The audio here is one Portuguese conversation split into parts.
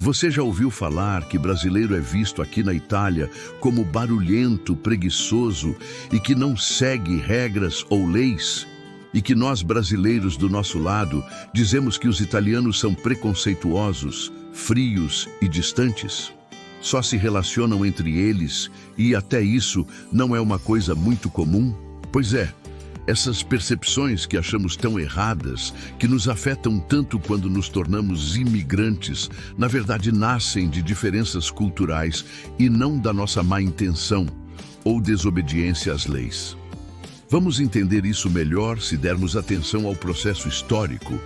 Você já ouviu falar que brasileiro é visto aqui na Itália como barulhento, preguiçoso e que não segue regras ou leis? E que nós brasileiros do nosso lado dizemos que os italianos são preconceituosos, frios e distantes? Só se relacionam entre eles e até isso não é uma coisa muito comum? Pois é. Essas percepções que achamos tão erradas, que nos afetam tanto quando nos tornamos imigrantes, na verdade nascem de diferenças culturais e não da nossa má intenção ou desobediência às leis. Vamos entender isso melhor se dermos atenção ao processo histórico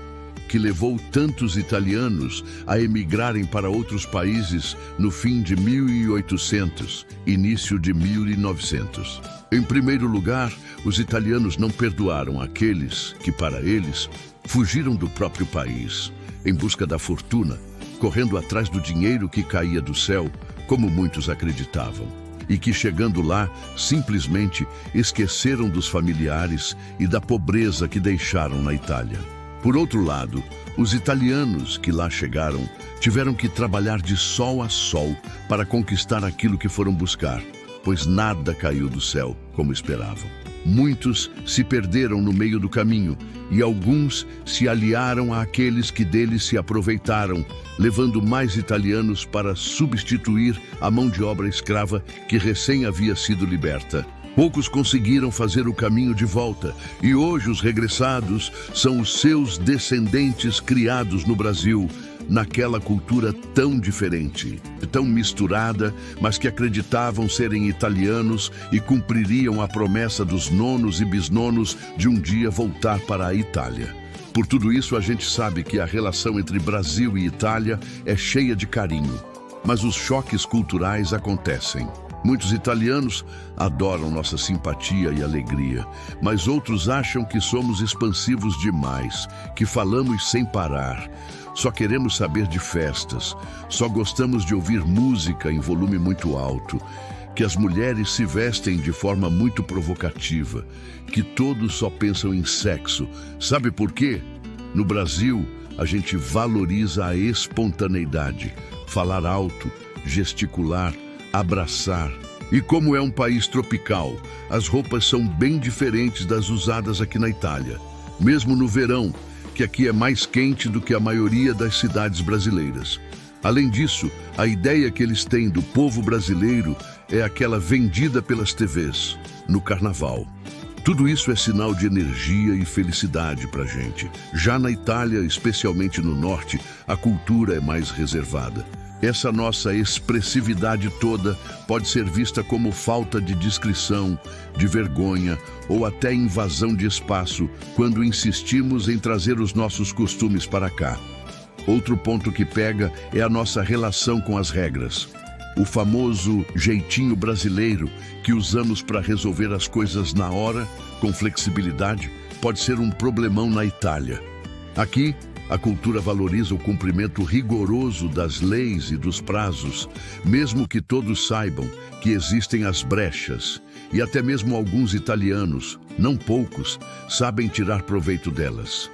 que levou tantos italianos a emigrarem para outros países no fim de 1800, início de 1900. Em primeiro lugar, os italianos não perdoaram aqueles que, para eles, fugiram do próprio país, em busca da fortuna, correndo atrás do dinheiro que caía do céu, como muitos acreditavam, e que, chegando lá, simplesmente esqueceram dos familiares e da pobreza que deixaram na Itália. Por outro lado, os italianos que lá chegaram tiveram que trabalhar de sol a sol para conquistar aquilo que foram buscar, pois nada caiu do céu como esperavam. Muitos se perderam no meio do caminho e alguns se aliaram àqueles que deles se aproveitaram, levando mais italianos para substituir a mão de obra escrava que recém havia sido liberta. Poucos conseguiram fazer o caminho de volta e hoje os regressados são os seus descendentes criados no Brasil, naquela cultura tão diferente, tão misturada, mas que acreditavam serem italianos e cumpririam a promessa dos nonos e bisnonos de um dia voltar para a Itália. Por tudo isso, a gente sabe que a relação entre Brasil e Itália é cheia de carinho, mas os choques culturais acontecem. Muitos italianos adoram nossa simpatia e alegria, mas outros acham que somos expansivos demais, que falamos sem parar. Só queremos saber de festas, só gostamos de ouvir música em volume muito alto, que as mulheres se vestem de forma muito provocativa, que todos só pensam em sexo. Sabe por quê? No Brasil, a gente valoriza a espontaneidade, falar alto, gesticular, abraçar. E como é um país tropical, as roupas são bem diferentes das usadas aqui na Itália. Mesmo no verão, que aqui é mais quente do que a maioria das cidades brasileiras. Além disso, a ideia que eles têm do povo brasileiro é aquela vendida pelas TVs, no carnaval. Tudo isso é sinal de energia e felicidade pra gente. Já na Itália, especialmente no norte, a cultura é mais reservada. Essa nossa expressividade toda pode ser vista como falta de discrição, de vergonha ou até invasão de espaço quando insistimos em trazer os nossos costumes para cá. Outro ponto que pega é a nossa relação com as regras. O famoso jeitinho brasileiro que usamos para resolver as coisas na hora, com flexibilidade, pode ser um problemão na Itália. Aqui, a cultura valoriza o cumprimento rigoroso das leis e dos prazos, mesmo que todos saibam que existem as brechas, e até mesmo alguns italianos, não poucos, sabem tirar proveito delas.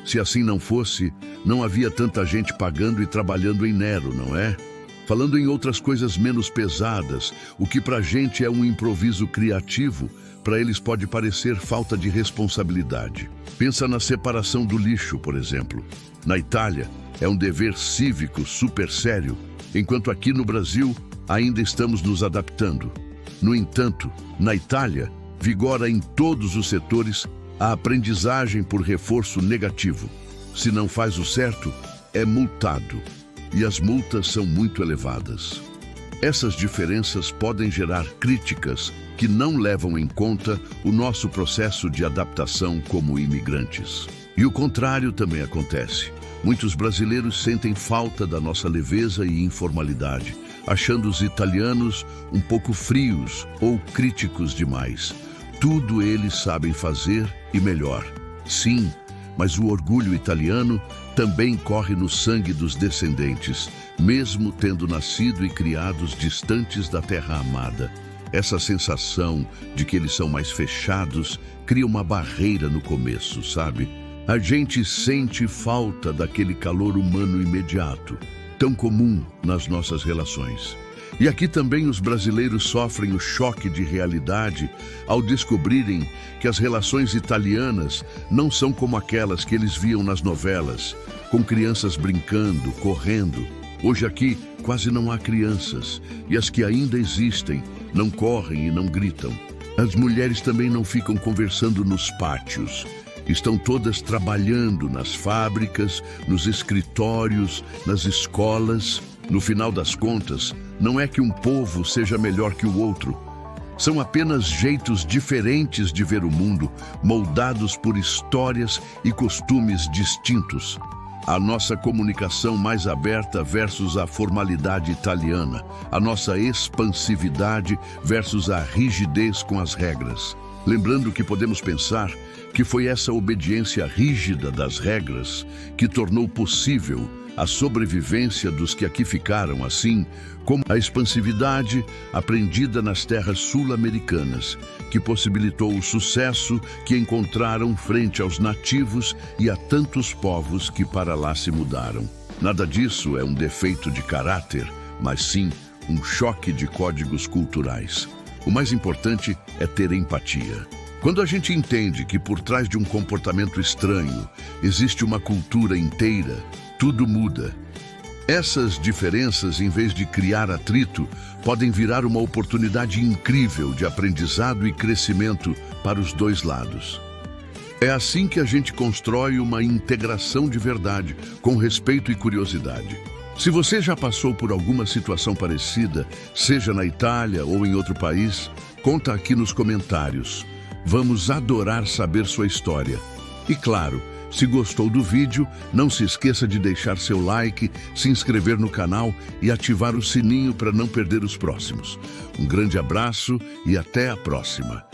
Se assim não fosse, não havia tanta gente pagando e trabalhando em Nero, não é? Falando em outras coisas menos pesadas, o que pra gente é um improviso criativo, para eles pode parecer falta de responsabilidade. Pensa na separação do lixo, por exemplo. Na Itália, é um dever cívico super sério, enquanto aqui no Brasil ainda estamos nos adaptando. No entanto, na Itália, vigora em todos os setores a aprendizagem por reforço negativo. Se não faz o certo, é multado. E as multas são muito elevadas. Essas diferenças podem gerar críticas que não levam em conta o nosso processo de adaptação como imigrantes. E o contrário também acontece. Muitos brasileiros sentem falta da nossa leveza e informalidade, achando os italianos um pouco frios ou críticos demais. Tudo eles sabem fazer e melhor. Sim, mas o orgulho italiano também corre no sangue dos descendentes, mesmo tendo nascido e criados distantes da terra amada. Essa sensação de que eles são mais fechados cria uma barreira no começo, sabe? A gente sente falta daquele calor humano imediato. tão comum nas nossas relações. E aqui também os brasileiros sofrem o choque de realidade ao descobrirem que as relações italianas não são como aquelas que eles viam nas novelas, com crianças brincando, correndo. Hoje aqui quase não há crianças, e as que ainda existem não correm e não gritam. As mulheres também não ficam conversando nos pátios. Estão todas trabalhando nas fábricas, nos escritórios, nas escolas. No final das contas, não é que um povo seja melhor que o outro. São apenas jeitos diferentes de ver o mundo, moldados por histórias e costumes distintos. A nossa comunicação mais aberta versus a formalidade italiana, a nossa expansividade versus a rigidez com as regras. Lembrando que podemos pensar que foi essa obediência rígida das regras que tornou possível a sobrevivência dos que aqui ficaram, assim como a expansividade aprendida nas terras sul-americanas, que possibilitou o sucesso que encontraram frente aos nativos e a tantos povos que para lá se mudaram. Nada disso é um defeito de caráter, mas sim um choque de códigos culturais. O mais importante é ter empatia. Quando a gente entende que por trás de um comportamento estranho existe uma cultura inteira, tudo muda. Essas diferenças, em vez de criar atrito, podem virar uma oportunidade incrível de aprendizado e crescimento para os dois lados. É assim que a gente constrói uma integração de verdade, com respeito e curiosidade. Se você já passou por alguma situação parecida, seja na Itália ou em outro país, conta aqui nos comentários. Vamos adorar saber sua história. E claro, se gostou do vídeo, não se esqueça de deixar seu like, se inscrever no canal e ativar o sininho para não perder os próximos. Um grande abraço e até a próxima.